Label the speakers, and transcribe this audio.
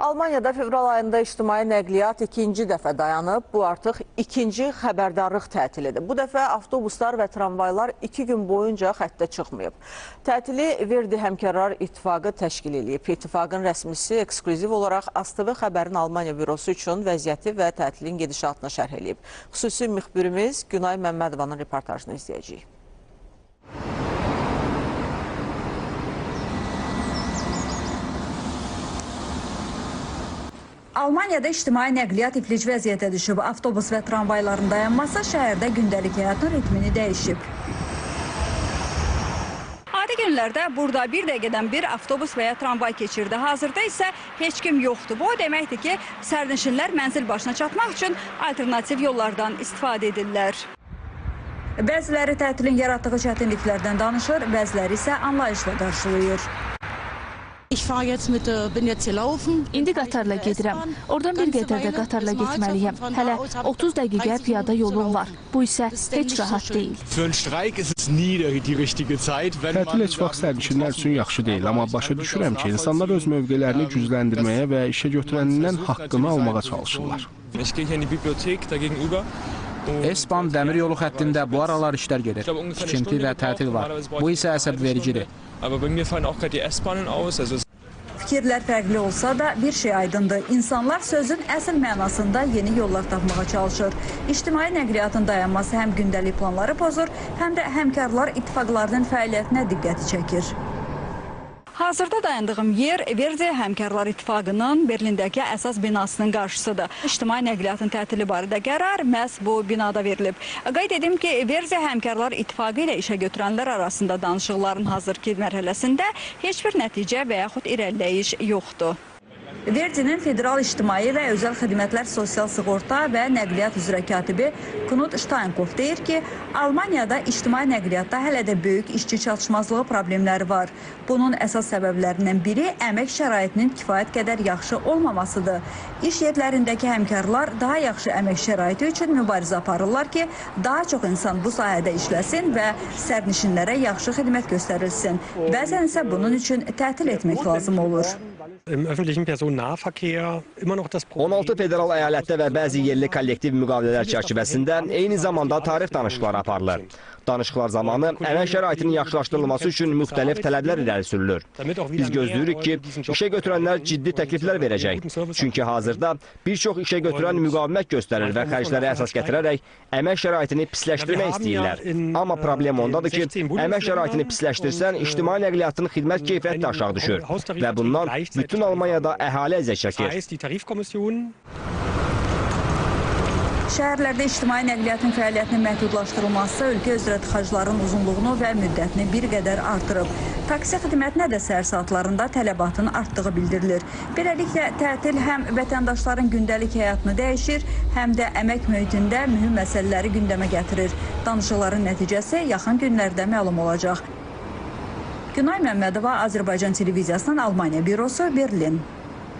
Speaker 1: Almaniyada fevral ayında ictimai nəqliyyat ikinci dəfə dayanıb. Bu artıq ikinci xəbərdarlıq tətilidir. Bu dəfə avtobuslar və tramvaylar 2 gün boyunca xəttə çıxmayıb. Tətili Verdi Həmkarlar İttifaqı təşkil edib. İttifaqın rəsmisi ekskluziv olaraq ASTV xəbərin Almaniya bürosu üçün vəziyyəti və tətilin gedişatını şərh edib. Xüsusi müxbirimiz Günay Məmmədovanın reportajını izləyəcəyik.
Speaker 2: Almaniyada ictimai nəqliyyat iflic vəziyyətə düşüb. Avtobus və tramvayların dayanması şəhərdə gündəlik həyatın ritmini dəyişib. Adi günlərdə burada bir dəqiqədən bir avtobus və ya tramvay keçirdi. Hazırda isə heç kim yoxdur. Bu o deməkdir ki, sərnişinlər mənzil başına çatmaq üçün alternativ yollardan istifadə edirlər. Bəziləri tətilin yaratdığı çətinliklərdən danışır, bəziləri isə anlayışla qarşılayır.
Speaker 3: İndi qatarla gedirəm. Oradan bir qədər də qatarla getməliyəm. Hələ 30 dəqiqə piyada yolum var. Bu isə heç rahat deyil.
Speaker 4: Tətil heç vaxt sərnişinlər üçün yaxşı deyil, amma başa düşürəm ki, insanlar öz mövqelərini gücləndirməyə və işə götürənindən haqqını almağa çalışırlar.
Speaker 5: S-Bahn dəmir yolu xəttində bu aralar işlər gedir. Tikinti və tətil var. Bu isə əsəbvericidir.
Speaker 2: Fikirlər fərqli olsa da bir şey aydındır. İnsanlar sözün əsl mənasında yeni yollar tapmağa çalışır. İctimai nəqliyyatın dayanması həm gündəlik planları pozur, həm də həmkarlar ittifaqlarının fəaliyyətinə diqqəti çəkir. Hazırda dayandığım yer Verdi Həmkarlar İttifaqının Berlindəki əsas binasının qarşısıdır. İctimai nəqliyyatın tətili barədə qərar məhz bu binada verilib. Qeyd edim ki, Verdi Həmkarlar İttifaqı ilə işə götürənlər arasında danışıqların hazırki mərhələsində heç bir nəticə və yaxud irəliləyiş yoxdur. Verdinin Federal İctimai və Özəl Xidmətlər Sosial Sığorta və Nəqliyyat üzrə katibi Knut Steinkopf deyir ki, Almaniyada ictimai nəqliyyatda hələ də böyük işçi çatışmazlığı problemləri var. Bunun əsas səbəblərindən biri əmək şəraitinin kifayət qədər yaxşı olmamasıdır. İş yerlərindəki həmkarlar daha yaxşı əmək şəraiti üçün mübarizə aparırlar ki, daha çox insan bu sahədə işləsin və sərnişinlərə yaxşı xidmət göstərilsin. Bəzən isə bunun üçün tətil etmək lazım olur.
Speaker 6: 16 federal əyalətdə və bəzi yerli kollektiv müqavilələr çərçivəsində eyni zamanda tarif danışıqları aparılır. Danışıqlar zamanı əmək şəraitinin yaxşılaşdırılması üçün müxtəlif tələblər irəli sürülür. Biz gözləyirik ki, işə götürənlər ciddi təkliflər verəcək. Çünki hazırda bir çox işə götürən müqavimət göstərir və xərcləri əsas gətirərək əmək şəraitini pisləşdirmək istəyirlər. Amma problem ondadır ki, əmək şəraitini pisləşdirsən, ictimai nəqliyyatın xidmət keyfiyyəti də aşağı düşür və bundan bütün Almaniyada əhali əziyyət çəkir.
Speaker 2: Şəhərlərdə ictimai nəqliyyatın fəaliyyətinin məhdudlaşdırılması ölkə üzrə tıxacların uzunluğunu və müddətini bir qədər artırıb. Taksi xidmətinə də səhər saatlarında tələbatın artdığı bildirilir. Beləliklə, tətil həm vətəndaşların gündəlik həyatını dəyişir, həm də əmək mühitində mühüm məsələləri gündəmə gətirir. Danışıqların nəticəsi yaxın günlərdə məlum olacaq. Günay Məmmədova, Azərbaycan Televiziyasının Almaniya bürosu, Berlin.